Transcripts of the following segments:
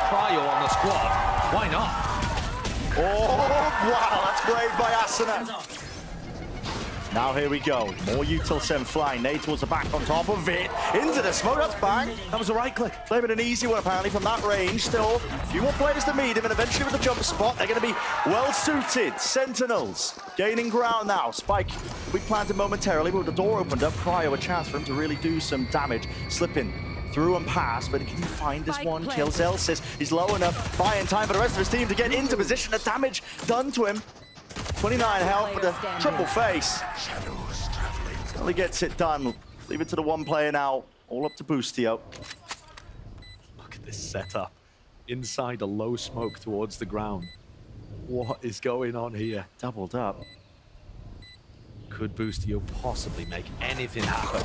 Cryo on the squad. Why not? Oh, wow, that's played by Asuna. Now here we go. More Util Sen flying. Nade towards the back on top of it. Into the smoke. That's bang. That was a right click. Blaming an easy one apparently from that range. Still a few more players to meet him, and eventually with the jump spot, they're going to be well suited. Sentinels gaining ground now. Spike will be planted momentarily, but with the door opened up, Cryo a chance for him to really do some damage. Slipping through and past, but can he find this one? Kills Elsis. He's low enough, buying time for the rest of his team to get into position. The damage done to him. 29 health with a triple face. Only gets it done. Leave it to the one player now. All up to Boostio. Look at this setup. Inside a low smoke towards the ground. What is going on here? Doubled up. Could Boostio possibly make anything happen?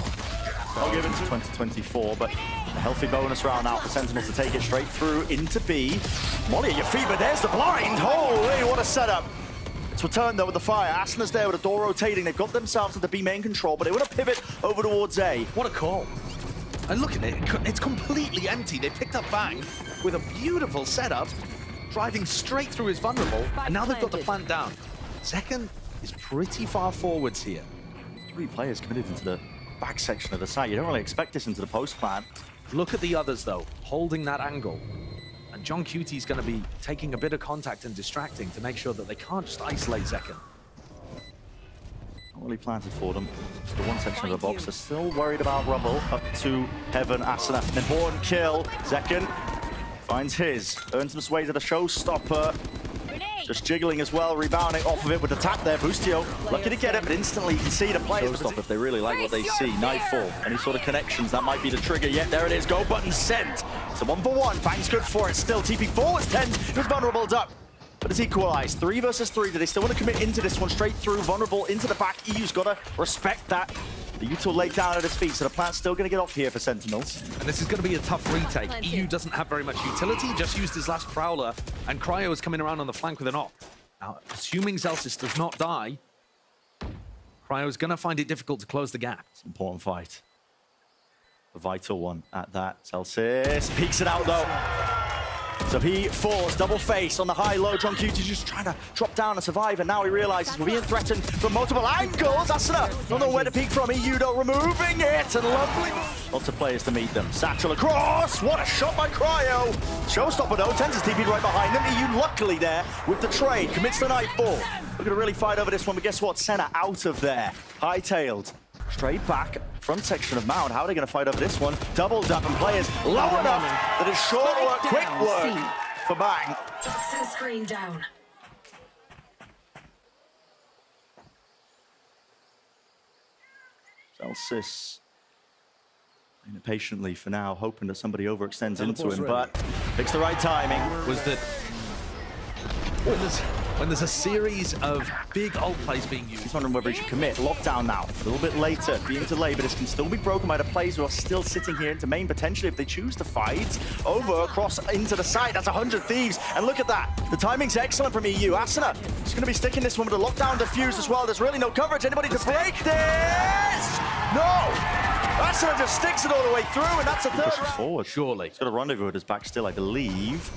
I'll give it to 2024, but a healthy bonus round now for Sentinels to take it straight through into B. Molly at your feet, but there's the blind. Holy, what a setup. It's returned though with the fire. Asuna's there with the door rotating. They've got themselves into B main control, but they want to pivot over towards A. What a call. And look at it, it's completely empty. They picked up Bang with a beautiful setup, driving straight through his vulnerable, and now they've got the plant down. Second is pretty far forwards here. 3 players committed into the back section of the site. You don't really expect this into the post plan. Look at the others though, holding that angle. And John Cutie's going to be taking a bit of contact and distracting to make sure that they can't just isolate Zekken. Not really planted for them. It's the one section of the box. They're still worried about Rumble. Up to Heaven, Asuna. An important kill. Zekken finds his. Earns his way to the showstopper. Just jiggling as well, rebounding off of it with the tap there. Boostio lucky to get it, but instantly you can see the players stop if they really like what they see. Nightfall, any sort of connections, that might be the trigger. Yet there it is, go button sent. It's a 1-for-1, Bang's good for it still. TP forwards 10, he was vulnerable up. But it's equalized, 3 versus 3. Do they still want to commit into this one straight through? Vulnerable into the back, EU's got to respect that. The Util laid down at his feet, so the plant's still going to get off here for Sentinels. And this is going to be a tough retake. EU doesn't have very much utility, just used his last Prowler, and Cryo is coming around on the flank with an op. Now, assuming Zellsis does not die, Cryo is going to find it difficult to close the gap. It's an important fight. A vital one at that. Zellsis peeks it out, though. So he falls, double face on the high-low. John Cutie's just trying to drop down and survive, and now he realizes we're being threatened from multiple angles. Asuna don't know where to peek from. EU though removing it, and lovely. Lots of players to meet them. Satchel across. What a shot by Cryo. Showstopper though, Tenz is TP'd right behind him. EU luckily there with the trade, commits the Nightfall. We're gonna really fight over this one, but guess what? Senna out of there, high-tailed. Straight back, front section of Mound. How are they going to fight over this one? Doubled up and players low enough that it's short work, quick work for Bang. Toxin screen down. Zellsis playing it patiently for now, hoping that somebody overextends into him, but picks the right timing. Was that when there's a series of big ult plays being used. He's wondering whether he should commit. Lockdown now, a little bit later, being delayed, but this can still be broken by the players who are still sitting here into main potentially if they choose to fight. Over, across into the side, that's 100 Thieves, and look at that. The timing's excellent from EU. Asuna is going to be sticking this one with a lockdown diffuse as well. There's really no coverage. Anybody to break this? No! Asuna just sticks it all the way through, and that's a third round. Forward, surely. He's got a rendezvous at his back still, I believe.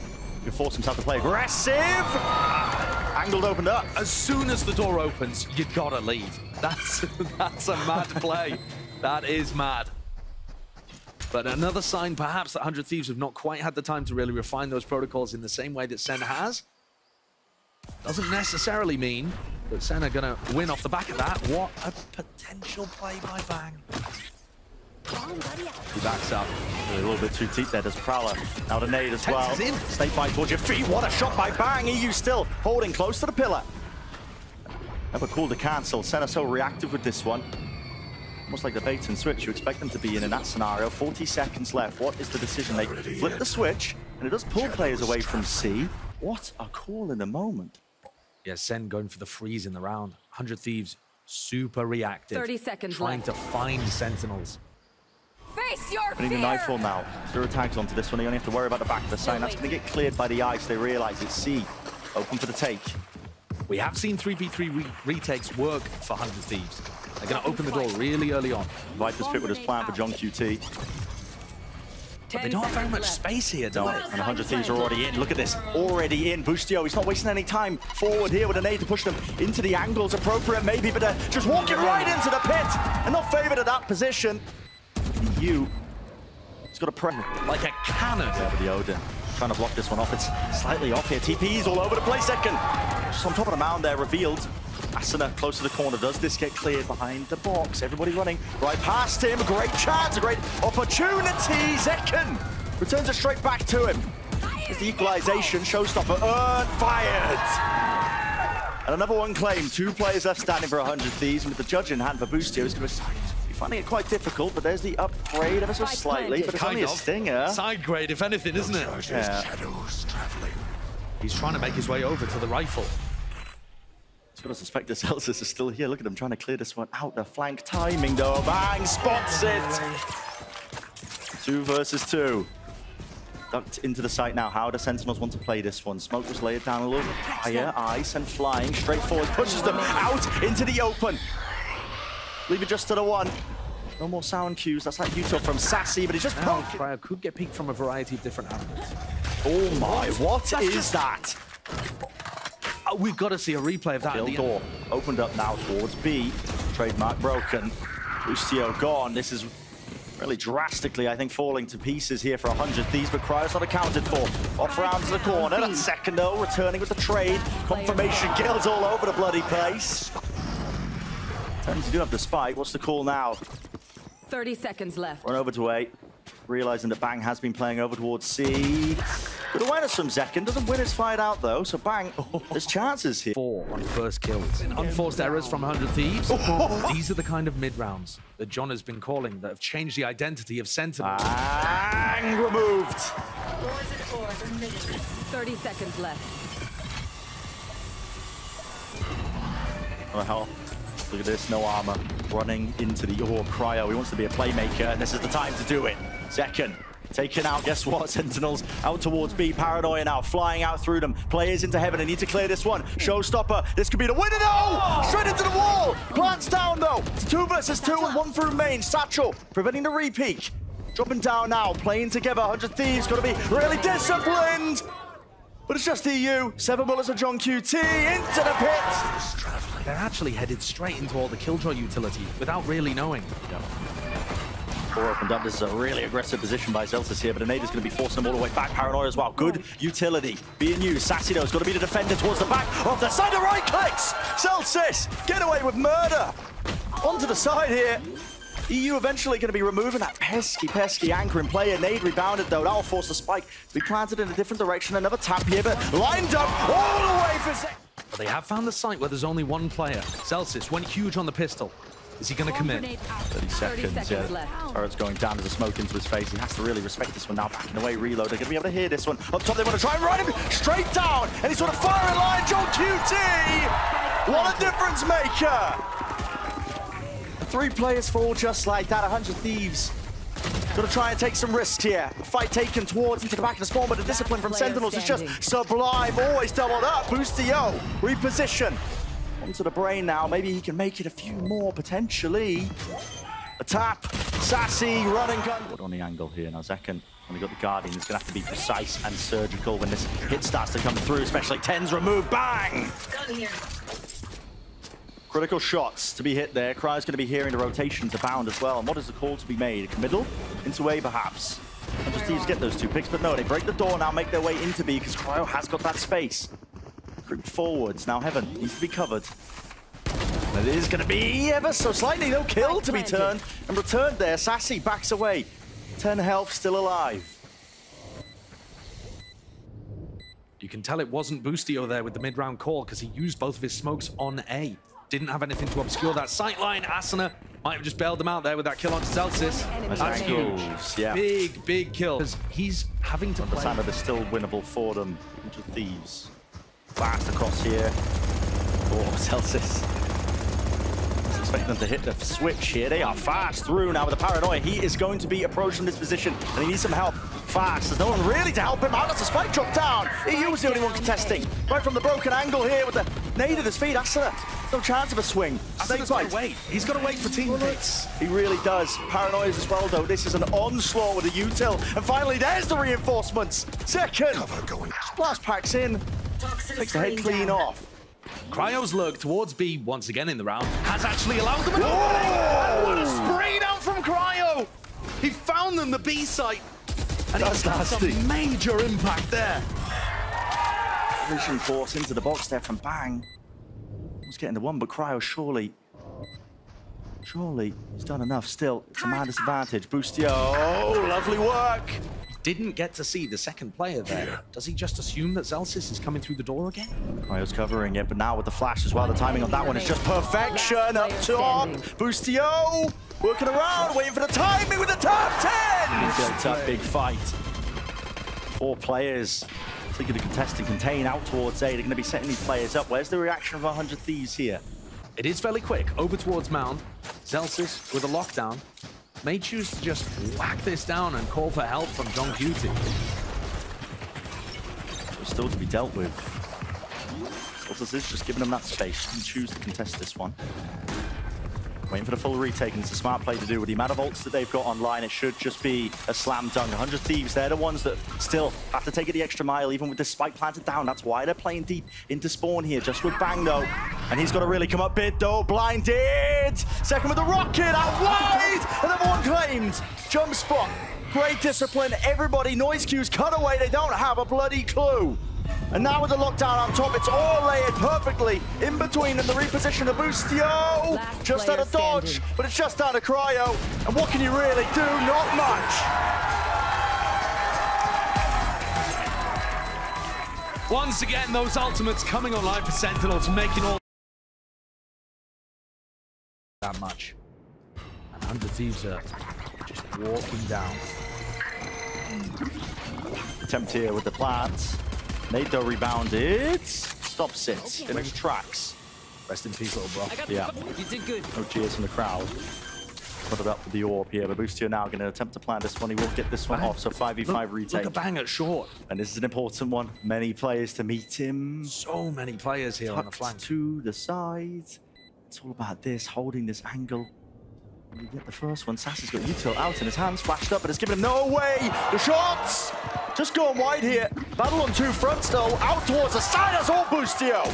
He can force himself to play aggressive. Angled opened up. As soon as the door opens, you gotta leave. That's a mad play. That is mad. But another sign, perhaps, that 100 Thieves have not quite had the time to really refine those protocols in the same way that Senna has. Doesn't necessarily mean that Senna gonna win off the back of that. What a potential play by Bang. He backs up. A little bit too deep there. There's Prowler. Now the nade as well. Snake bite towards your feet. What a shot by Bang. EU still holding close to the pillar. Never cool to cancel. Senna so reactive with this one. Almost like the bait and switch you expect them to be in that scenario. 40 seconds left. What is the decision? They flip the switch, and it does pull players away from C. What a call in the moment. Yeah, Sen going for the freeze in the round. 100 Thieves, super reactive. 30 seconds trying left. to find Sentinels. Face your Putting the Nightfall now. 0 tags onto this one. You only have to worry about the back of the sign. That's going to get cleared by the ice. They realize it's C. Open for the take. We have seen 3v3 retakes work for 100 Thieves. They're going to open the door really early on. Viper's fit with his plan for John QT. They don't have very much space here, do No, they? and 100 Thieves are already in. Look at this, already in. Boostio, he's not wasting any time forward here with a nade to push them into the angles appropriate maybe, but just walking right into the pit and not favored at that position. EU, he's got a prem. Like a cannon. Yeah, but the Odin trying to block this one off. It's slightly off here. TP's all over the place. Second, just on top of the mound there, revealed. Asuna close to the corner. Does this get cleared behind the box? Everybody running right past him. A great chance, a great opportunity. Zekken returns it straight back to him. There's the equalization. Showstopper earned, fired. And another one claimed. 2 players left standing for 100 Thieves. And with the judge in hand for Boostio, he's going to be finding it quite difficult. But there's the upgrade ever so slightly. But it's only a stinger. Side grade, if anything, isn't it? Yeah. He's trying to make his way over to the rifle. He's got to suspect the Celsius is still here. Look at him trying to clear this one out. The flank timing, though. Bang! Spots it! 2 versus 2. Ducked into the site now. How do Sentinels want to play this one? Smoke was laid down a little bit higher. Ice and flying straight forward. Pushes them out into the open. Leave it just to the 1. No more sound cues. That's like Util from Sassy, but he's just Now, poking. Cryo could get peeked from a variety of different angles. Oh my, what is that? Oh, we've got to see a replay of that. Kill door opened up now towards B. Trademark broken. Boostio gone. This is really drastically, I think, falling to pieces here for 100 Thieves, but Cryo's not accounted for. Off round to the corner. That's second though, returning with the trade. Confirmation kills all over the bloody place. Turns to do have the spike. What's the call now? 30 seconds left. Run over to A. Realizing that Bang has been playing over towards C. Good awareness from Zekken. Doesn't win his fight out though, so Bang, there's chances here. 4 on first kills. Unforced errors from 100 Thieves. These are the kind of mid-rounds that John has been calling that have changed the identity of Sentinel. Bang removed. 30 seconds left. What the hell? Look at this, no armor. Running into the Cryo. He wants to be a playmaker, and this is the time to do it. Zekken taken out. Guess what? Sentinels out towards B. Paranoia now flying out through them. Players into heaven. They need to clear this one. Showstopper. This could be the winner. No! Straight into the wall. Plants down though. It's 2 versus 2 and 1 through main. Satchel preventing the repeat. Dropping down now. Playing together. 100 Thieves got to be really disciplined. But it's just EU. 7 bullets of John QT into the pit. They're actually headed straight into all the Killjoy utility without really knowing. Door opened up. This is a really aggressive position by Celsius here, but Anade is going to be forcing them all the way back. Paranoia as well. Good utility being used. Sassy though has got to be the defender towards the back of the side. The right clicks. Celsius get away with murder. Onto the side here. EU eventually going to be removing that pesky anchoring player. Nade rebounded though. That'll force the spike to be planted in a different direction. Another tap here, but lined up all the way for Zek. But they have found the site where there's only 1 player. Celsius went huge on the pistol. Is he going to commit? 30 seconds, yeah. Turret's going down as a smoke into his face. He has to really respect this one now. Backing away, reload. They're going to be able to hear this one. Up top, they want to try and run him straight down. And he's sort of firing line. John QT! What a difference maker! 3 players fall just like that. 100 Thieves. Got to try and take some risks here. A fight taken towards into the back of the spawn, but the discipline from Sentinels is just sublime. Always doubled up. Boostio. Reposition. Onto the brain now. Maybe he can make it a few more, potentially. A tap. Sassy, run and gun. On the angle here now. Zekken, when we got the Guardian, he's going to have to be precise and surgical when this hit starts to come through, especially 10's removed. Bang! Gun here. Critical shots to be hit there. Cryo's going to be hearing the rotations abound as well. And what is the call to be made? Middle? Into A, perhaps. And just Thieves get those 2 picks, but no, they break the door now, make their way into B, because Cryo has got that space. Creep forwards. Now Heaven needs to be covered. But it is going to be ever so slightly no kill to be turned and returned there. Sassy backs away. 10 health, still alive. You can tell it wasn't Boostio there with the mid-round call because he used both of his smokes on A. Didn't have anything to obscure that sight line. Asuna might have just bailed them out there with that kill on Celsius. That's huge. Yeah. Big kill. Because he's having to play. Understand that it's still winnable for them. 100 Thieves. Fast across here. Oh, Celsius. Expect them to hit the switch here. They are fast through now with the Paranoia. He is going to be approached from this position, and he needs some help fast. There's no one really to help him out. That's a spike drop down. EU was the only one contesting. Right from the broken angle here with the Nade at his feet, Asuna. No chance of a swing. Asuna's got to wait. He's got to wait for teammates. He really does. Paranoias as well, though. This is an onslaught with a util. And finally, there's the reinforcements. Second. Splash packs in. Takes the head clean off. Cryo's lurk towards B once again in the round has actually allowed them an opening. And what a spray down from Cryo! He found them the B site. And That's he has nasty. a major impact there. Vision force into the box there from Bang. Was getting the one, but Cryo surely he's done enough still. It's a man disadvantage. Boostio, oh, lovely work. Didn't get to see the second player there. Does he just assume that Zellsis is coming through the door again? Cryo's covering it, but now with the flash as well, the timing on that one is just perfection. Up top, Boostio working around, waiting for the timing with the top 10. Built up, big fight. 4 players. Thinking to contest and contain out towards A. They're going to be setting these players up. Where's the reaction of 100 Thieves here? It is fairly quick. Over towards Mound. Zellsis with a lockdown. May choose to just whack this down and call for help from JohnQT. Still to be dealt with. Zellsis is just giving them that space and choose to contest this one. Waiting for the full retake, and it's a smart play to do with the amount of ults that they've got online. It should just be a slam dunk. 100 Thieves, they're the ones that still have to take it the extra mile, even with the spike planted down. That's why they're playing deep into spawn here, just with Bang, though. And he's got to really come up big, though. Blinded! Second with the rocket, out wide! Another one claimed. Jump spot. Great discipline. Everybody, noise cues, cut away. They don't have a bloody clue. And now with the lockdown on top, it's all layered perfectly in between, and the reposition of Boostio. Just out of dodge, but it's just down to Cryo. And what can you really do? Not much. Once again, those ultimates coming online for Sentinels, making all that much. And 100 Thieves are just walking down. Attempt here with the plant. Nado rebounded. Stops it in its tracks. Rest in peace, little bro. Yeah. You did good. No cheers from the crowd. Put it up with the orb here, but Boostio now going to attempt to plant this one. He will get this one off, so 5v5 retake. Look at Bang at short. And this is an important one. Many players to meet him. So many players here on the Tucked flank. to the side. It's all about this, holding this angle. And you get the first one. Sass has got util out in his hands, flashed up, but it's given him no way. The shots! Just going wide here. Battle on 2 fronts, though. Out towards the side. That's all Boostio.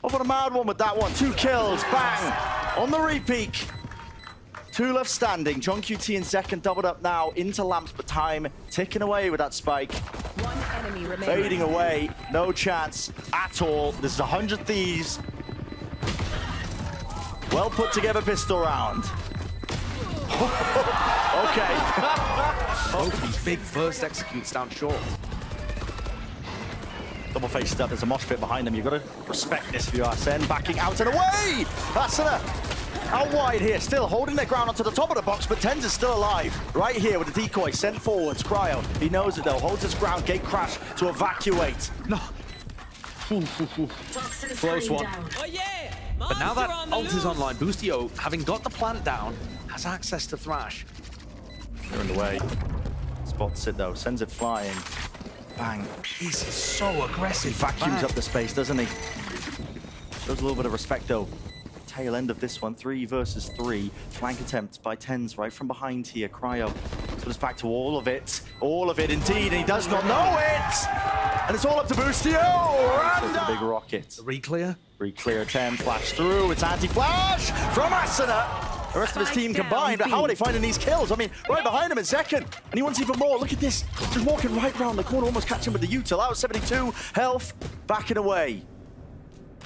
Off on a mad one with that one. 2 kills. Bang. On the repeat. 2 left standing. JohnQT and Zekken doubled up now into lamps, but time ticking away with that spike. One enemy remaining. Fading away. No chance at all. This is 100 Thieves. Well put together pistol round. Okay. Both these big burst executes down short. Double faced up. There's a mosh pit behind him. You've got to respect this if you are Sen. Backing out and away. Asuna out wide here. Still holding their ground onto the top of the box, but TenZ is still alive. Right here with the decoy sent forwards. Cryo. He knows it though. Holds his ground. Gate crash to evacuate. No. Close one. Oh yeah! But now that ult is online, Boostio, having got the plant down, has access to Thrash. They're in the way. Spots it though. Sends it flying. Bang. He's so aggressive. Vacuums up the space, doesn't he? Shows a little bit of respect though. Tail end of this one, 3 versus 3. Flank attempt by TenZ right from behind here. Cryo. So it's back to all of it. All of it indeed, and he does not know it! And it's all up to Boostio! The big rocket. The re-clear. Re-clear 10, flash through. It's anti-flash from Asuna. The rest of his team combined, but how are they finding these kills? I mean, right behind him is Zekken, and he wants even more. Look at this. Just walking right around the corner, almost catching with the util. That was 72 health, backing away.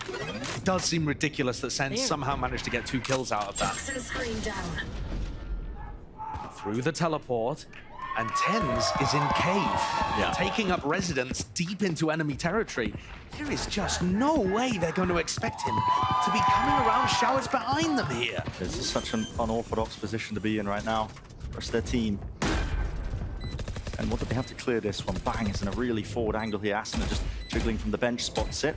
It does seem ridiculous that Sen somehow managed to get 2 kills out of that. Through the teleport, and TenZ is in cave, taking up residence deep into enemy territory. There is just no way they're going to expect him to be coming around showers behind them here. This is such an unorthodox position to be in right now. Rest of their team. And what do they have to clear this one? Bang, it's in a really forward angle here. Asuna just jiggling from the bench, spots it.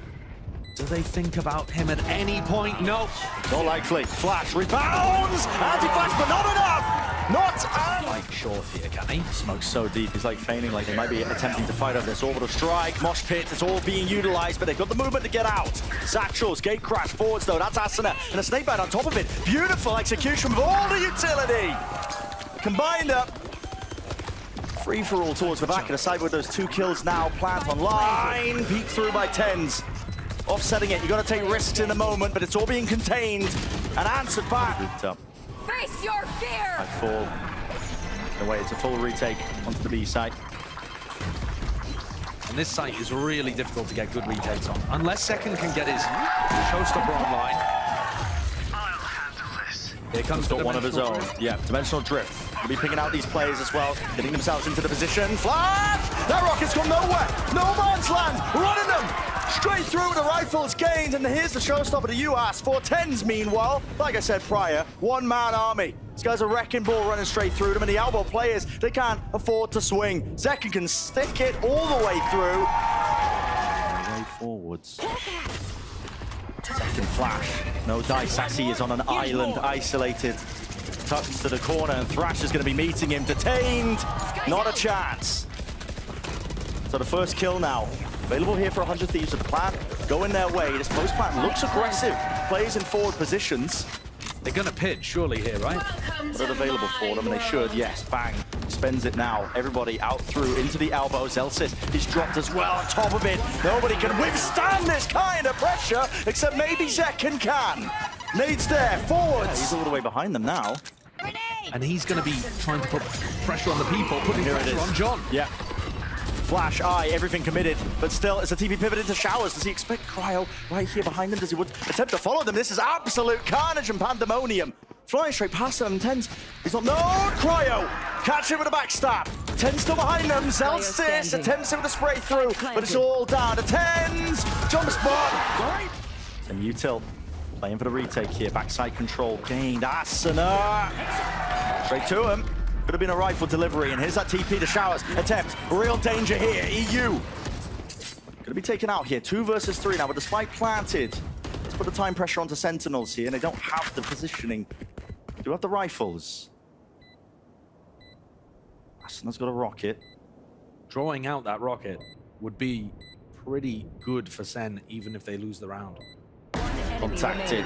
Do they think about him at any point? No. Not likely. Flash rebounds! Anti-flash, but not enough! Not enough! short here, can he? Smoke's so deep, he's like feigning like they might be attempting to fight over this orbital strike. Mosh pit, it's all being utilized, but they've got the movement to get out. Satchels, gate crash, forwards though, that's Asuna, and a snakebite on top of it. Beautiful execution with all the utility. Combined up. Free-for-all towards the back of the side with those 2 kills now. Plant online, peek through by tens. Offsetting it, you got to take risks in the moment, but it's all being contained and answered back. Face your fear! I fall. Away, it's a full retake onto the B site. And this site is really difficult to get good retakes on. Unless Second can get his showstopper online. I'll handle this. Here comes Got one of his own. Drift. Yeah, Dimensional Drift. He'll be picking out these players as well, getting themselves into the position. Flash! That rocket's gone nowhere. No man's land. Running them. Straight through the rifles gained, and here's the showstopper to UAS. 410s, meanwhile, like I said prior, one-man army. This guy's a wrecking ball running straight through them, and the elbow players, they can't afford to swing. Zekken can stick it all the way through. Way forwards. Second flash. No dice. Sassy is on an island, isolated. Tucked to the corner, and Thrash is going to be meeting him. Detained. Not a chance. So the first kill now. Available here for 100 Thieves at the plant. Going their way. This post plant looks aggressive. Plays in forward positions. They're going to pitch, surely, here, right? But it's available for them, and they should. Yes, bang. Spends it now. Everybody out through into the elbows. Elsis is dropped as well on top of it. Nobody can withstand this kind of pressure, except maybe Zekken can. Nades there, forwards. Yeah, he's all the way behind them now. And he's going to be trying to put pressure on the people, putting pressure on John. Yeah. Flash, eye, everything committed, but still, as the TP pivot into showers, does he expect Cryo right here behind him? Does he would attempt to follow them? This is absolute carnage and pandemonium. Flying straight past them, Tens. He's not, no, Cryo! Catch him with a backstab. Tens still behind them, Zellsis attempts it with a spray through, but it's all down to Tens. Jump spot. And Util playing for the retake here, backside control gained. Asuna. Straight to him. Could have been a rifle delivery, and here's that TP to Showers. Attempt, real danger here, EU. Gonna be taken out here, 2 versus 3 now, with the spike planted. Let's put the time pressure onto Sentinels here, and they don't have the positioning. Do have the rifles. Asuna's got a rocket. Drawing out that rocket would be pretty good for Sen, even if they lose the round. Contacted.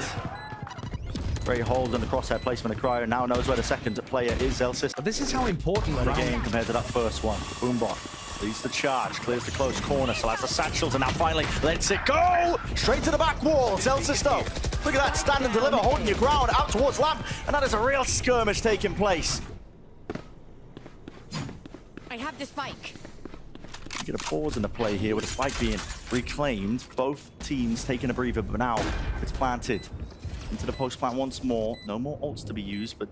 Very hold on the crosshair placement of Cryo, now knows where the second player is, Elsis. But this is how important the game compared to that first one. Boombot leads the charge, clears the close corner, so has the satchels, and now finally lets it go! Straight to the back wall, Elsis though. Look at that, stand and deliver, holding your ground out towards Lamp, and that is a real skirmish taking place. I have the spike. Get a pause in the play here with the spike being reclaimed. Both teams taking a breather, but now it's planted. Into the post plant once more. No more ults to be used, but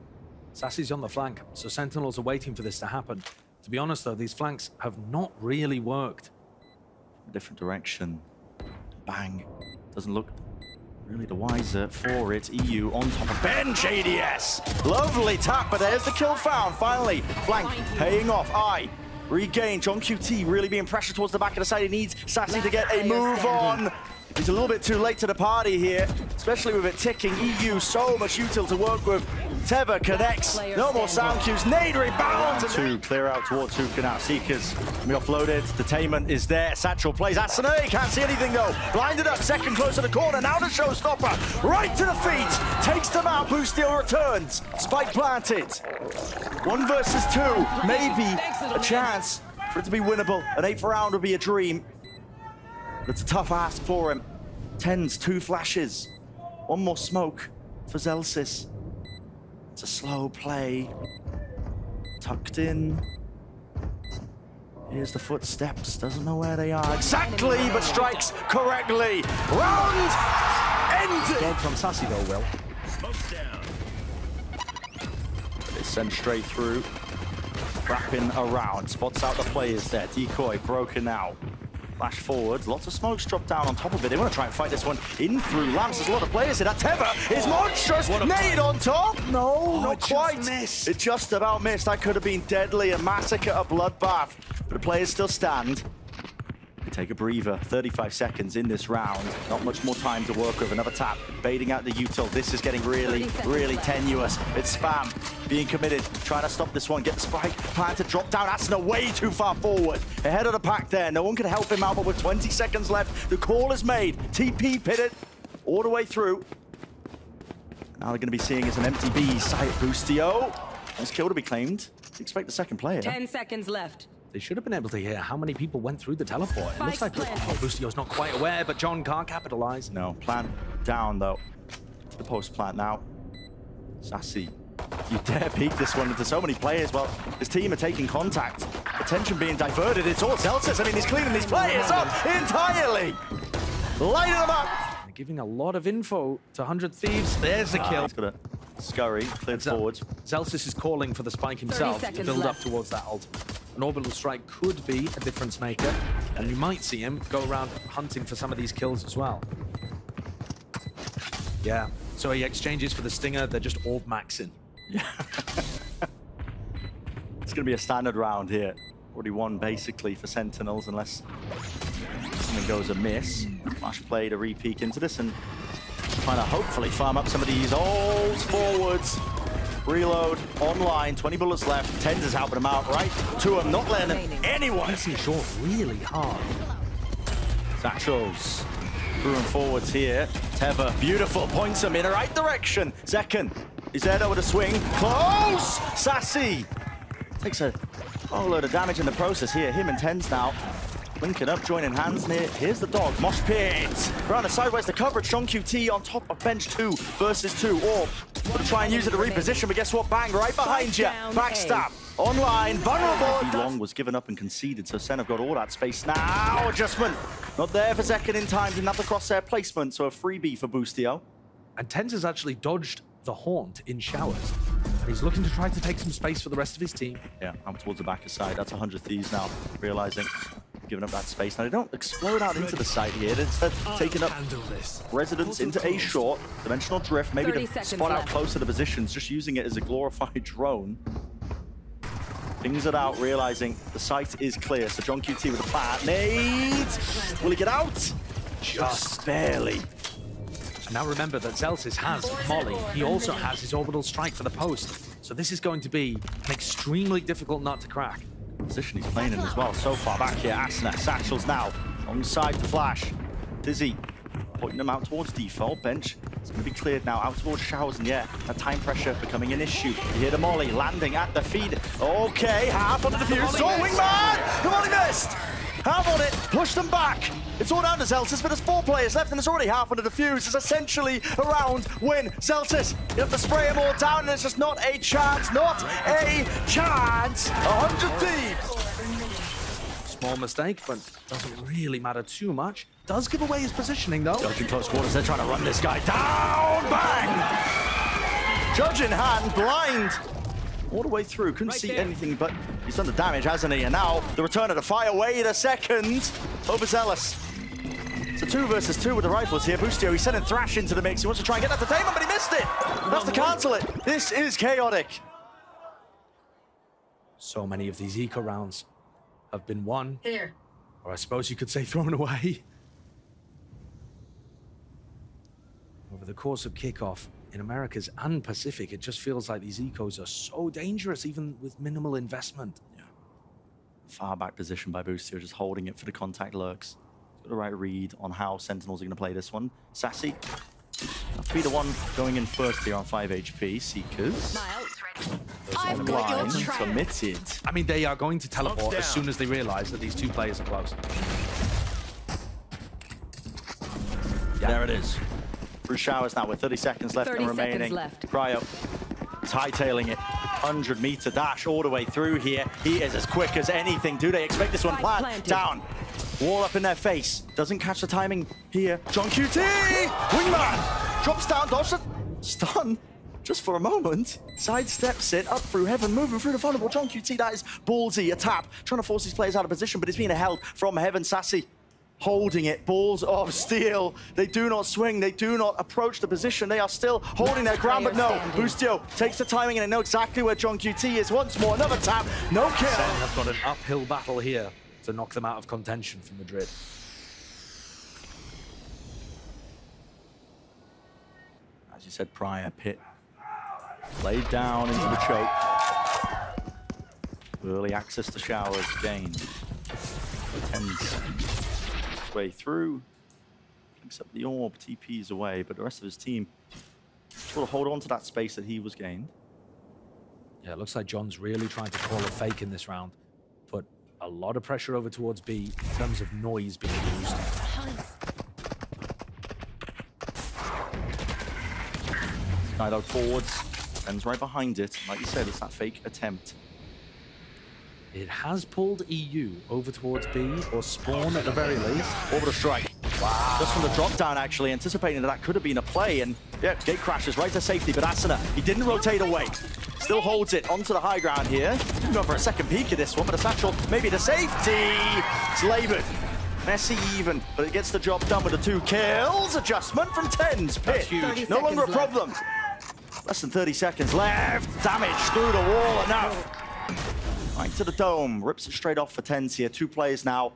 Sassy's on the flank, so Sentinels are waiting for this to happen. To be honest, though, these flanks have not really worked. a different direction. Bang. Doesn't look really the wiser for it. EU on top of bench. ADS. Lovely tap, but there's the kill found. Finally, flank paying off. Regain. John QT really being pressured towards the back of the side. He needs Sassy to get a move on. He's a little bit too late to the party here, especially with it ticking. EU, so much util to work with. Teva connects. No more sound cues. Nade rebounds. To clear out towards Hook now. Seekers can be offloaded. Detainment is there. Satchel plays. Asuna can't see anything though. Blinded up. Second close to the corner. Now the showstopper. Right to the feet. Takes them out. Boost Steel returns. Spike planted. 1 versus 2. Maybe a chance for it to be winnable. An 8th round would be a dream. But it's a tough ask for him. Tens, 2 flashes. 1 more smoke for Zellsis. It's a slow play. Tucked in. Here's the footsteps. Doesn't know where they are exactly, but strikes correctly. Round ended. Dead from Sassy though, Will. They send straight through. Wrapping around. Spots out the players there. Decoy broken now. Flash forward, lots of smokes drop down on top of it. They want to try and fight this one in through Lamps. There's a lot of players here. That Teva is monstrous. Nade on top. No, not quite. Missed. It just about missed. That could have been deadly. A massacre, a bloodbath. But the players still stand. They Take a breather. 35 seconds in this round. Not much more time to work with. Another tap. Baiting out the util. This is getting really, really tenuous. It's Spam being committed. Trying to stop this one. Get the spike. Plan to drop down. Asuna way too far forward. Ahead of the pack there. No one can help him out, but with 20 seconds left, the call is made. TP pitted all the way through. Now they're going to be seeing as an empty B site. Boostio. This kill to be claimed. Expect the second player. 10 seconds left. They should have been able to hear how many people went through the teleport. It looks like Boostio's not quite aware, but John can't capitalize. No, plant down though. To the post plant now. Sassy, you dare peek this one into so many players. Well, his team are taking contact. Attention being diverted. It's all Zelsis. I mean, he's cleaning these players up entirely. Lighting them up. They're giving a lot of info to 100 Thieves. There's the kill. He's got a scurry, cleared forwards. Zelsis is calling for the spike himself to build up towards that ult. An orbital strike could be a difference maker, and you might see him go around hunting for some of these kills as well. Yeah, so he exchanges for the Stinger. They're just orb maxing. Yeah. It's going to be a standard round here. Already won basically for Sentinels, unless something goes amiss. Flash play to re-peek into this and trying to hopefully farm up some of these ults forwards. Reload, online, 20 bullets left. Tens is helping him out, right? To him, not letting anyone. Pressing short really hard. Satchels through and forwards here. Teva, beautiful, points him in the right direction. Second, he's there with a swing. Close! Sassy takes a whole load of damage in the process here. Him and Tens now linking up, joining hands near. Here's the dog, Mosh Pit. Around the sideways, the coverage. John QT on top of bench 2 versus 2. Orb. Gonna try and use it to reposition, but guess what? Bang, right behind you. Backstab. Online, vulnerable. Long was given up and conceded, so Sen have got all that space now. Adjustment. Not there for second in time. Didn't have the crosshair placement, so a freebie for Boostio. And Tens has actually dodged the Haunt in showers. And he's looking to try to take some space for the rest of his team. Yeah, out towards the backer side. That's 100 Thieves now, realizing giving up that space. Now they don't explode out into the side here. They're instead taking up residence into a short dimensional drift, maybe to spot out close to the positions, just using it as a glorified drone. Things it out, realizing the site is clear. So John QT with a plan. Nades! Will he get out? Just barely. And now remember that Zelsis has Molly. He also has his orbital strike for the post. So this is going to be an extremely difficult nut to crack. Position he's playing in as well. So far back here, Asuna, Satchels now alongside the Flash. Dizzy pointing them out towards default bench. It's going to be cleared now out towards Showers, and yeah, that time pressure becoming an issue. You hear the Molly landing at the feed. Okay, half on the defuse. Oh, Wingman! The Molly missed! Half on it, push them back. It's all down to Zelsis, but there's 4 players left, and there's already half on the defuse. It's essentially a round win. Zelsis, you have to spray them all down, and it's just not a chance. Not a chance. 100 Thieves. Small mistake, but doesn't really matter too much. Does give away his positioning, though. Judge in close quarters, they're trying to run this guy down. Bang! Judge in hand, blind. All the way through, couldn't see anything, but he's done the damage, hasn't he? And now the return of the fire. Wait a second. Overzealous. It's a 2 versus 2 with the rifles here. Boostio, he's sending Thrash into the mix. He wants to try and get that detainment, but he missed it. That's to cancel it. This is chaotic. So many of these eco rounds have been won. Here. Or I suppose you could say thrown away. Over the course of kickoff, in Americas and Pacific, it just feels like these ecos are so dangerous, even with minimal investment. Yeah. Far back position by Boostio, just holding it for the contact lurks. Got the right read on how Sentinels are going to play this one. Sassy, to be the one going in first here on 5 HP. Seekers. I've got your Blind, trail. committed. I mean, they are going to teleport as soon as they realize that these 2 players are close. Yeah. There it is. Through Showers now with 30 seconds left and remaining. Cryo is hightailing it. 100-meter dash all the way through here. He is as quick as anything. Do they expect this one planted? Down. Wall up in their face. Doesn't catch the timing here. John QT! Wingman! Drops down, dodge the stun. Just for a moment. Sidesteps it up through Heaven, moving through the vulnerable John QT. That is ballsy. A tap. Trying to force these players out of position, but it's being held from Heaven. Sassy holding it. Balls of steel. They do not swing. They do not approach the position. They are still holding their ground, but no. Boostio takes the timing, and they know exactly where John QT is. Once more, another tap. No kill. Sen have got an uphill battle here to knock them out of contention for Madrid. As you said prior, Pit laid down into the choke. Early access to showers gained. Tens his way through. Picks up the orb, TP's away, but the rest of his team sort of hold on to that space that he was gained. Yeah, it looks like John's really trying to call a fake in this round. Put a lot of pressure over towards B in terms of noise being used. Skydog forwards, Ben's right behind it. Like you said, it's that fake attempt. It has pulled EU over towards B, or Spawn at the very least. Orbital strike. Wow. Just from the drop down, actually, anticipating that could have been a play. And yeah, gate crashes right to safety, but Asuna, he didn't rotate away. Still holds it onto the high ground here. Go for a second peek at this one, but a satchel, maybe the safety. It's labored. Messy even, but it gets the job done with the 2 kills. Adjustment from Tens. Pit, huge. no longer a problem. Less than 30 seconds left. Damage through the wall, enough. Right to the dome, rips it straight off for Tens here. 2 players now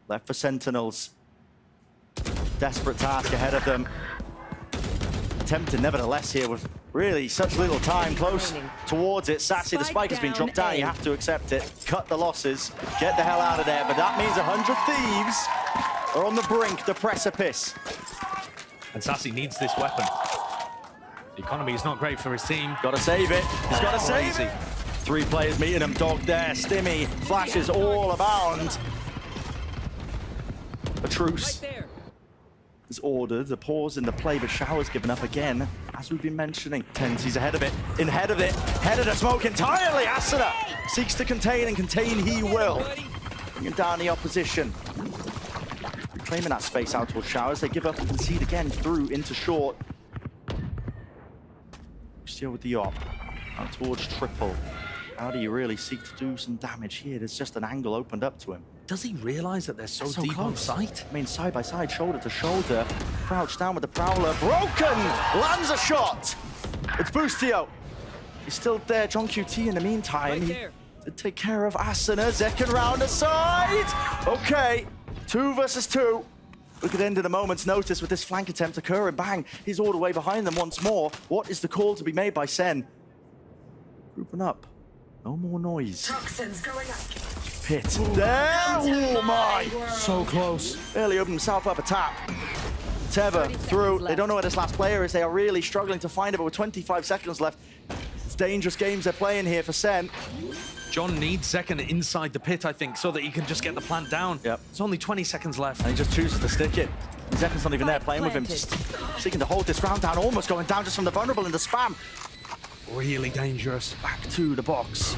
left for Sentinels. Desperate task ahead of them. Attempted nevertheless here with really such little time close towards it. Sassy, the spike has been dropped down, you have to accept it. Cut the losses, get the hell out of there, but that means 100 Thieves are on the brink, the precipice. And Sassy needs this weapon. The economy is not great for his team. Gotta save it, he's gotta save it. 3 players meeting him, Dog there, Stimmy, flashes all abound. A truce is ordered, the pause in the play, but Shower's given up again, as we've been mentioning. Tens, he's ahead of it, head of the smoke entirely. Asuna seeks to contain, and contain he will. Bringing down the opposition. Reclaiming that space out towards Showers, they give up and concede again through into short. Still with the op, out towards triple. How do you really seek to do some damage here? There's just an angle opened up to him. Does he realize that they're so deep close. on sight? I mean, side by side, shoulder to shoulder. Crouched down with the Prowler. Broken! Lands a shot! It's Boostio. He's still there. John QT in the meantime. He did take care of Asuna. Second round aside. Okay, 2 versus 2. We could end in a moment's notice with this flank attempt occurring. Bang, he's all the way behind them once more. What is the call to be made by Sen? Grouping up. No more noise. Toxins going up. Pit there. Oh my! So close. Early opened himself up a tap. Teva through. They don't know where this last player is. They are really struggling to find it, but with 25 seconds left, it's dangerous games they're playing here for Sen. John needs second inside the pit, I think, so that he can just get the plant down. Yep. It's only 20 seconds left. And he just chooses to stick it. Zeken's not even there playing with him, just seeking to hold this ground down, almost going down just from the vulnerable in the spam. Really dangerous. Back to the box.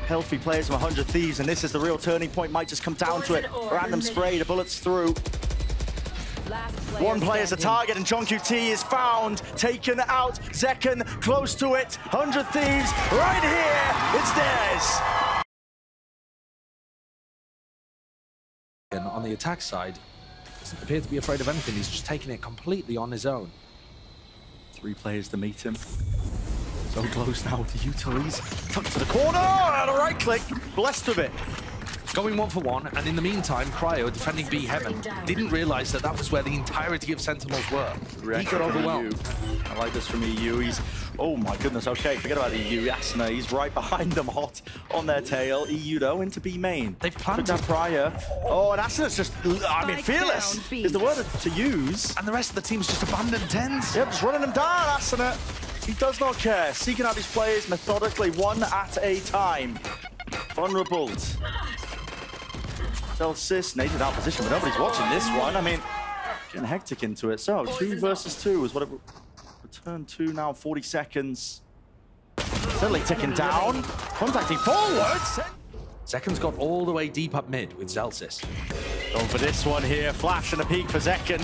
Healthy players from 100 Thieves, and this is the real turning point. Might just come down to it. Random spray, the bullets through. One player's a target, and John QT is found, taken out. Zeken close to it. 100 Thieves right here. It's theirs. And on the attack side, doesn't appear to be afraid of anything. He's just taking it completely on his own. 3 players to meet him. So close now with the utilities. Tucked to the corner, and a right click. Blessed with it. Going 1 for 1, and in the meantime, Cryo, defending B Heaven, didn't realize that that was where the entirety of Sentinels were. He got overwhelmed. I like this from EU. He's, oh my goodness, okay, forget about EU. Asuna, he's right behind them, hot on their tail. EU, though, into B main. They've planted that prior. Oh, and Asuna's just, I mean, fearless is the word to use. And the rest of the team's just abandoned Tens. Yep, just running them down, Asuna. He does not care. Seeking out these players methodically, one at a time. Vulnerable. Celsius, native out position, but nobody's watching this one. I mean, getting hectic into it. So, 2 versus 2 is what it returned to now, 40 seconds. Suddenly ticking down, contacting forwards. Zeken's got all the way deep up mid with Zelsis. Going for this one here, flash and a peek for Zeken.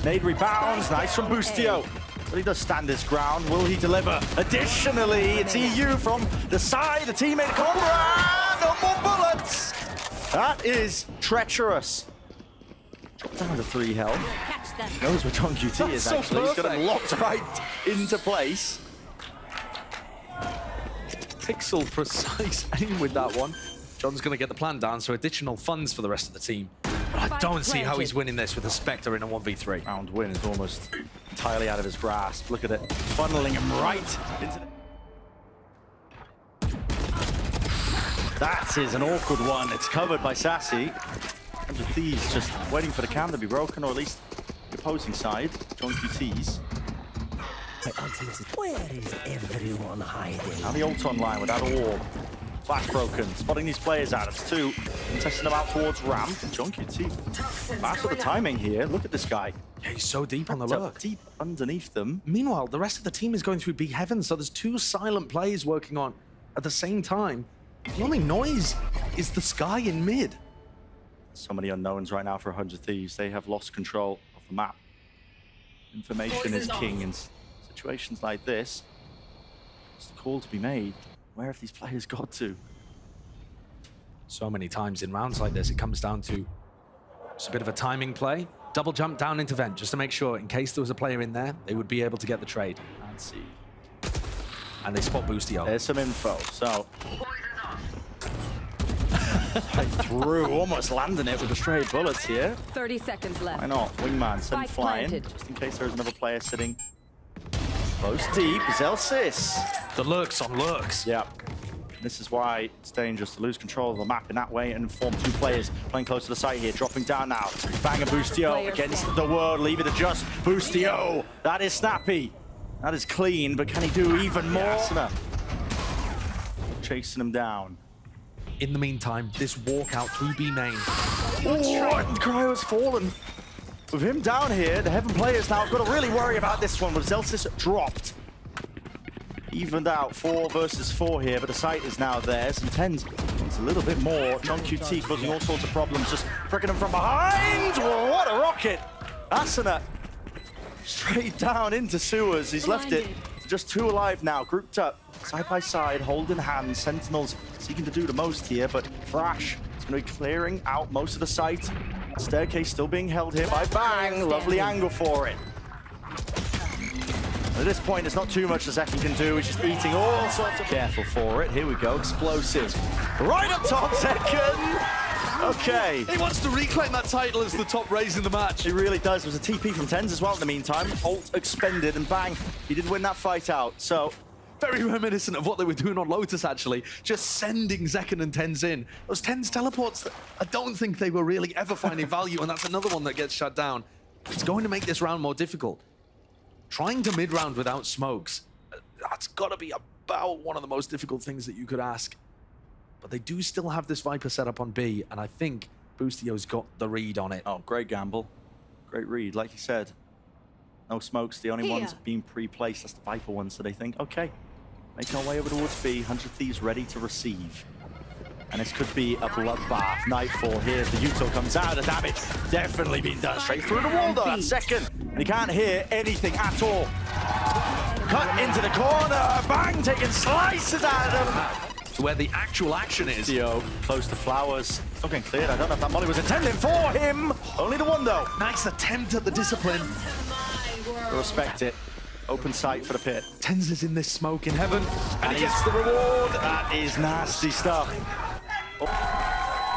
Nade rebounds, nice from Boostio. But he does stand his ground, will he deliver? Additionally, it's EU from the side, the teammate Cobra, no more bullets! That is treacherous. Drop down to 3 health. Knows where John QT is actually. He's got him locked right into place. Pixel precise aim with that one. John's going to get the plan down, so additional funds for the rest of the team. But I don't see how he's winning this with a Spectre in a 1v3. Round win is almost entirely out of his grasp. Look at it, funneling him right into the... That is an awkward one. It's covered by Sassy. 100 Thieves just waiting for the cam to be broken, or at least the opposing side. John QTs. Where is everyone hiding? Now the ult online with that orb. Flash broken, spotting these players out. It's two, testing them out towards ramp. John QT, fast with the timing here. Look at this guy. Yeah, he's so deep on the lurk. Deep underneath them. Meanwhile, the rest of the team is going through big heavens, so there's two silent players working on at the same time. The only noise is the sky in mid. So many unknowns right now for 100 Thieves. They have lost control of the map. Information is king in situations like this. It's the call to be made. Where have these players got to? So many times in rounds like this, it comes down to just a bit of a timing play. Double jump down into vent, just to make sure, in case there was a player in there, they would be able to get the trade. Let's see. And they spot Boostio. There's some info, so... Right through, almost landing it with the stray bullets here. 30 seconds left. Why not? Wingman, send flying, just in case there's another player sitting close deep. Zelsis. The lurks on lurks. Yeah. This is why it's dangerous to lose control of the map in that way and form two players playing close to the site here, dropping down now. Bang and Boostio against the world, leave it to just Boostio. That is snappy. That is clean, but can he do even more? Asuna chasing him down. In the meantime, this walkout through B main. Oh, and Cryo's fallen. With him down here, the Heaven players now have got to really worry about this one with Zelsis dropped. Evened out 4 versus 4 here, but the site is now theirs. And Tens wants a little bit more. John QT causing all sorts of problems, just pricking him from behind. Whoa, what a rocket. Asuna straight down into sewers. He's left it. Just 2 alive now, grouped up, side by side, holding hands. Sentinels seeking to do the most here, but Thrash is going to be clearing out most of the site. Staircase still being held here by Bang. Lovely angle for it. At this point, there's not too much the Zeki can do. He's just eating all sorts of... Careful for it. Here we go. Explosive. Right up top, second. Okay. He wants to reclaim that title as the top raise in the match. He really does. There was a TP from Tens as well in the meantime. Ult expended, and Bang, he did win that fight out. So... very reminiscent of what they were doing on Lotus, actually. Just sending Zekken and Tens in. Those Tens teleports, I don't think they were really ever finding value, and that's another one that gets shut down. It's going to make this round more difficult. Trying to mid-round without smokes, that's got to be about one of the most difficult things that you could ask. But they do still have this Viper set up on B, and I think Boostio's got the read on it. Oh, great gamble. Great read, like you said. No smokes, the only ones being pre-placed, that's the Viper ones, so they think, okay, making our way over towards B, 100 Thieves ready to receive. And this could be a bloodbath. Nightfall, here's the Util comes out, the damage definitely being done straight through the wall though, that second. And he can't hear anything at all. Cut into the corner, Bang taking slices out of him. To where the actual action is. Theo close to Flowers. It's not getting cleared, I don't know if that molly was intended for him. Only the one though. Nice attempt at the discipline. Respect it. Open sight for the pit. Tens is in this smoke in heaven. And he gets the reward. That is nasty stuff. Oh,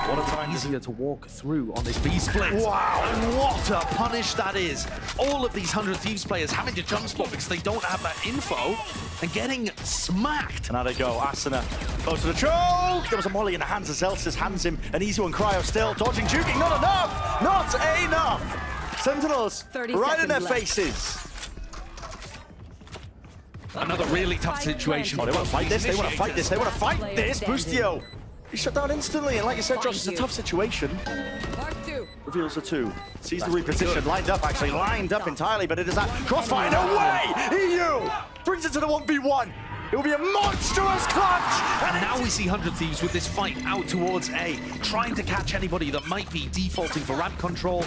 what a time. Easier to walk through on this B split. Wow. And what a punish that is. All of these 100 Thieves players having to jump spot because they don't have that info and getting smacked. And now they go. Asuna close to the choke. There was a molly in the hands of Zelsis. Hands him. An easy one. Cryo still dodging, juking. Not enough. Not enough. Sentinels right in their faces. Another really tough situation. Oh, they want to fight this. They want to fight this. They want to fight this. Boostio. He shut down instantly, and like you said, Josh, it's a tough situation. Reveals the 2. Sees the reposition, lined up entirely, but it is that crossfire. No way! EU brings it to the 1v1. It will be a monstrous clutch! And now we see 100 Thieves with this fight out towards A, trying to catch anybody that might be defaulting for ramp control.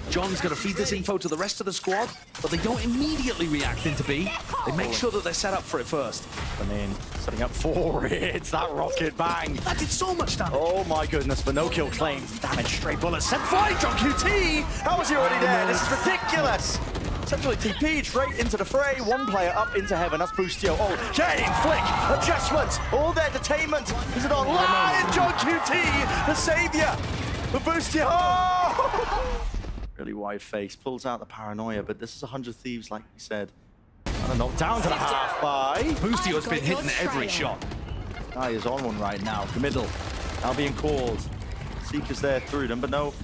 John's going to feed this info to the rest of the squad, but they don't immediately react into B. They make sure that they're set up for it first. And then setting up for it. It's that rocket Bang. That did so much damage. Oh my goodness, but no kill claims. Damage, stray bullets. Set fire, John QT! How was he already there? This is ridiculous. Essentially TP straight into the fray. One player up into heaven. That's Boostio. Oh, chain, flick, adjustments. All their detainment. Is it online? John QT, the savior. The Boostio. Oh! Really wide face, pulls out the paranoia, but this is 100 Thieves, like we said. And a knockdown to the half by Boostio's been hitting every shot. Guy is on one right now. Middle now being called. Seeker's there through them, but no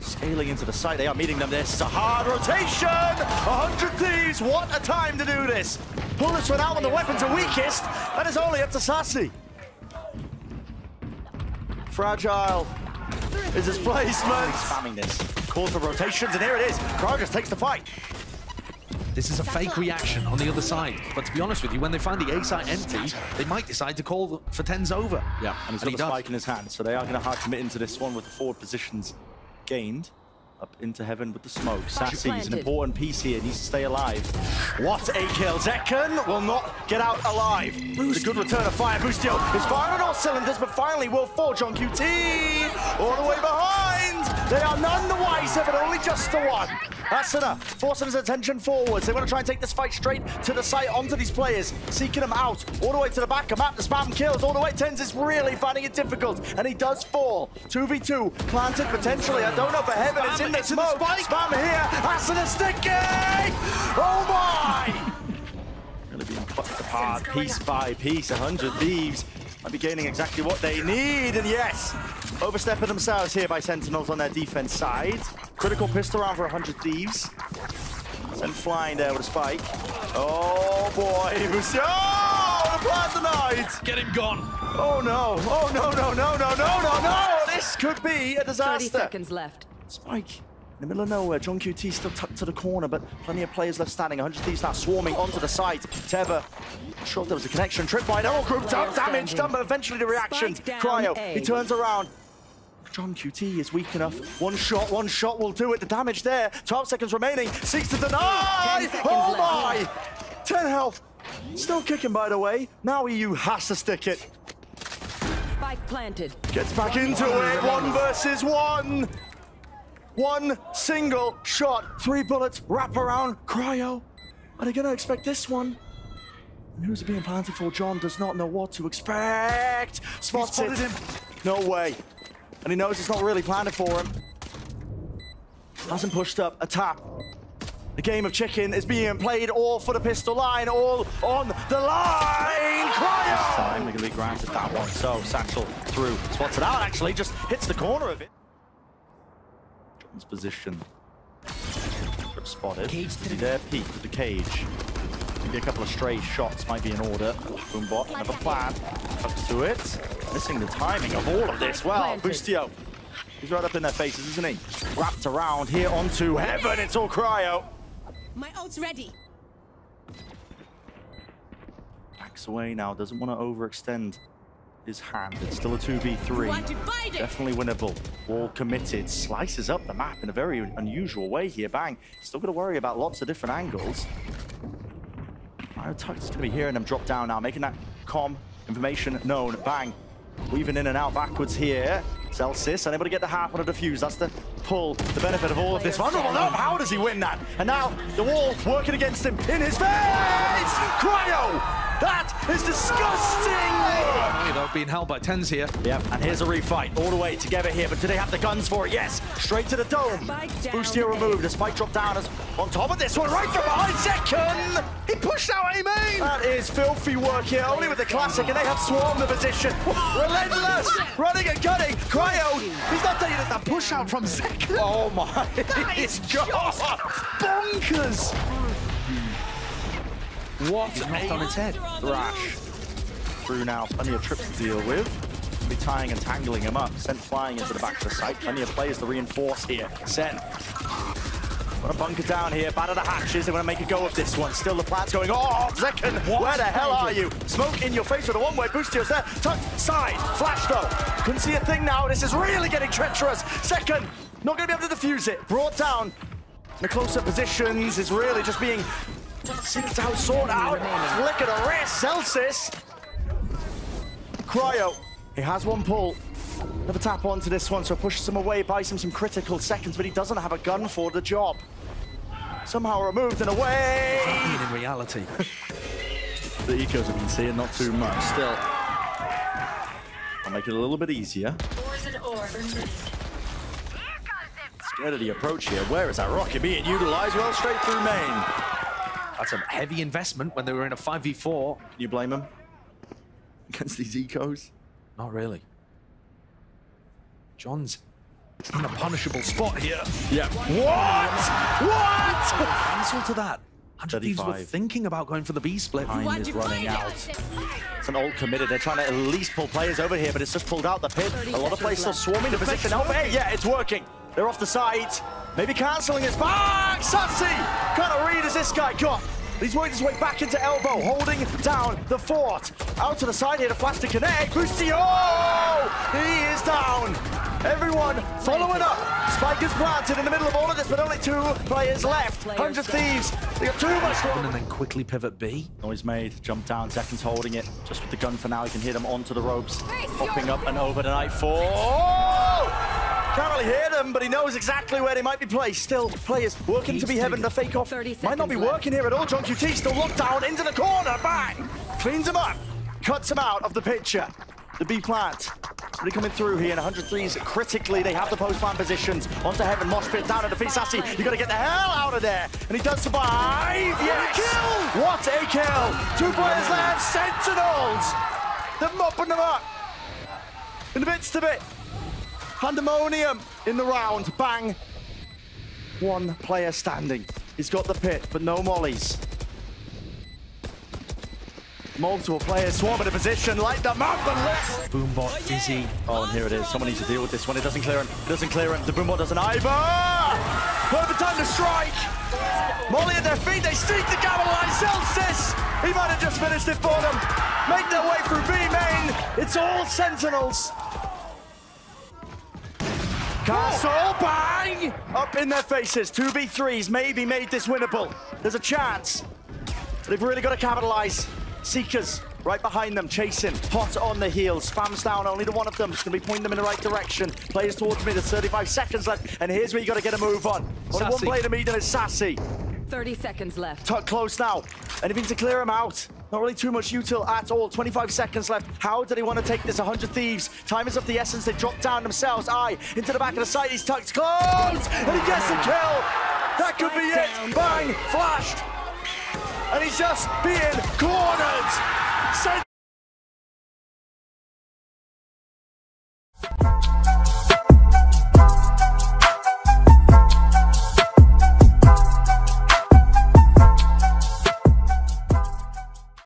scaling into the site. They are meeting them. This is a hard rotation. 100 Thieves. What a time to do this. Pull this one out when the weapons are weakest. That is only up to Sassy. Fragile is his placement. He's spamming this. Calls for rotations, and here it is. Kragus takes the fight. This is a fake reaction on the other side. But to be honest with you, when they find the A site empty, they might decide to call for 10s over. Yeah, and he's got the spike in his hand, so they are going to hard commit into this one with the forward positions gained. Up into heaven with the smoke. Sassy is an important piece here. Needs to stay alive. What a kill. Zekken will not get out alive. It's a good return of fire. Boostio is firing on all cylinders, but finally will forge on QT. All the way behind. They are none the wiser, but only just the one. Asuna forcing his attention forwards. They want to try and take this fight straight to the site, onto these players, seeking them out, all the way to the back. A map to spam kills, all the way. TenZ is really finding it difficult, and he does fall. 2v2, planted potentially. I don't know, but Heaven is in the smoke. Spam here, Asuna sticky! Oh my! Really being plucked apart, piece by piece. 100 Thieves might be gaining exactly what they need, and yes, overstepping themselves here by Sentinels on their defense side. Critical pistol round for 100 Thieves. Sent flying there with a spike. Oh boy, oh, the plan tonight! Get him gone! Oh no, oh no, no, no, no, no, no, no! This could be a disaster. 30 seconds left. Spike in the middle of nowhere. John QT still tucked to the corner, but plenty of players left standing. 100 Thieves now swarming onto the site. Teva, not sure if there was a connection. Tripwire, they're all grouped up, damage done, but eventually the reaction. Cryo, he turns around. John QT is weak enough. One shot will do it. The damage there. 12 seconds remaining. Seeks to deny. Oh my! 10 health. Still kicking, by the way. Now EU has to stick it. Spike planted. Gets back into it. 1 versus 1. One single shot. 3 bullets. Wrap around. Cryo. Are they going to expect this one? And who's it being planted for? John does not know what to expect. Spots it. Him. No way. And he knows it's not really planted for him. Hasn't pushed up a tap. The game of chicken is being played all for the pistol line, all on the line. Cryo! This time, they're going to be granted that one. So, Satchel through. Spots it out, actually. Just hits the corner of it. John's position. Spotted. There, peek with the cage. Maybe a couple of stray shots might be in order. Boombot, another plan. Up to it. Missing the timing of all of this. Well, Boostio. He's right up in their faces, isn't he? Wrapped around here onto Heaven. It's all Cryo. My ult's ready. Backs away now. Doesn't want to overextend his hand. It's still a 2v3. Definitely winnable. Wall committed. Slices up the map in a very unusual way here. Bang. Still got to worry about lots of different angles. Tuck's going to be hearing them drop down now, making that information known. Bang. Weaving in and out backwards here. Celsius, unable to get the half on a defuse. That's the pull, the benefit of all of this. Vulnerable, no, how does he win that? And now the wall working against him in his face! Cryo! That is disgusting! They're being held by TenZ here. Yep, and here's a refight all the way together here, but do they have the guns for it? Yes, straight to the dome. Boostio removed, the spike drop down as on top of this one, right from behind Zekken! He pushed out a main! That is filthy work here, only with the classic, and they have swarmed the position. Relentless, running and cutting. Cryo, he's not taking it, that push out from Zekken. Oh my, that is just bonkers! What a knocked on its head. Thrash. Through now, plenty of trips to deal with. Be tying and tangling him up. Sent flying into the back of the site. Plenty of players to reinforce here. Sen. Want to bunker down here. Batter the hatches. They want to make a go of this one. Still the plan's going. Oh, Zekken, where the hell are you? Smoke in your face with a one-way. Boostio's there. Tucked side. Flash though. Couldn't see a thing now. This is really getting treacherous. Zekken, not going to be able to defuse it. Brought down. In the closer positions is really just being seeked out, sought out. Flick of the wrist. Celsius. Cryo. He has one pull. Another tap onto this one, so pushes him away, buys him some critical seconds, but he doesn't have a gun for the job. Somehow removed and away. In reality. The ecos have been seeing not too much still. I'll make it a little bit easier. Scared of the approach here. Where is that rocket being utilized? Well, straight through main. That's a heavy investment when they were in a 5v4. Can you blame him? Against these ecos? Not really. John's in a punishable spot here. Yeah. What? Cancel to that. 100 Thieves were 35. thinking about going for the B split. Time is running out. It's an ult committed. They're trying to at least pull players over here, but it's just pulled out the pit. A lot of players still swarming the position. Over here. Yeah, it's working. They're off the side. Maybe cancelling his back. Sassy! Kind of read as this guy got. He's working his way back into elbow, holding down the fort. Out to the side here to flash to connect. Boosty, oh! He is down. Everyone following up. Spike is planted in the middle of all of this, but only 2 players left. 100 Thieves. They got too much to... And then quickly pivot B. Noise made, jump down, Seconds holding it. Just with the gun for now, he can hit them onto the ropes. Hopping up and over to Nightfall. Oh! Can't really hear them, but he knows exactly where they might be placed. Still, players working to be heaven. The fake off might not be working here at all. John QT still locked down into the corner. Bang! Cleans him up. Cuts him out of the picture. The B plant. Really coming through here. And 100 Thieves critically. They have the post plant positions. Onto heaven. Mosh pit down to defeat Sassy. You got to get the hell out of there. And he does survive. Yes! Kill! What a kill! 2 players left. Sentinels. They're mopping them up. In the midst of it. Pandemonium in the round. Bang. 1 player standing. He's got the pit, but no mollies. Multiple players swarming a position, light them up and lift. Boombot, Dizzy. Oh, and here it is. Someone needs to deal with this one. It doesn't clear him. It doesn't clear him. The Boombot doesn't either. Perfect time to strike. Molly at their feet. They sneak the capitalize. Celsius. He might have just finished it for them. Make their way through B main. It's all Sentinels. Castle, bang! Up in their faces. 2v3s maybe made this winnable. There's a chance. They've really got to capitalize. Seekers right behind them, chasing. Hot on the heels. Spams down only to one of them. It's going to be pointing them in the right direction. Players towards me. There's 35 seconds left. And here's where you got to get a move on. Only one player to meet them is Sassy. 30 seconds left. Tuck close now. Anything to clear him out. Not really too much util at all. 25 seconds left. How do they want to take this? 100 Thieves. Time is of the essence. They drop down themselves. Into the back of the site. He's tucked close. And he gets the kill. That could be it. Bang. Flashed. And he's just being cornered.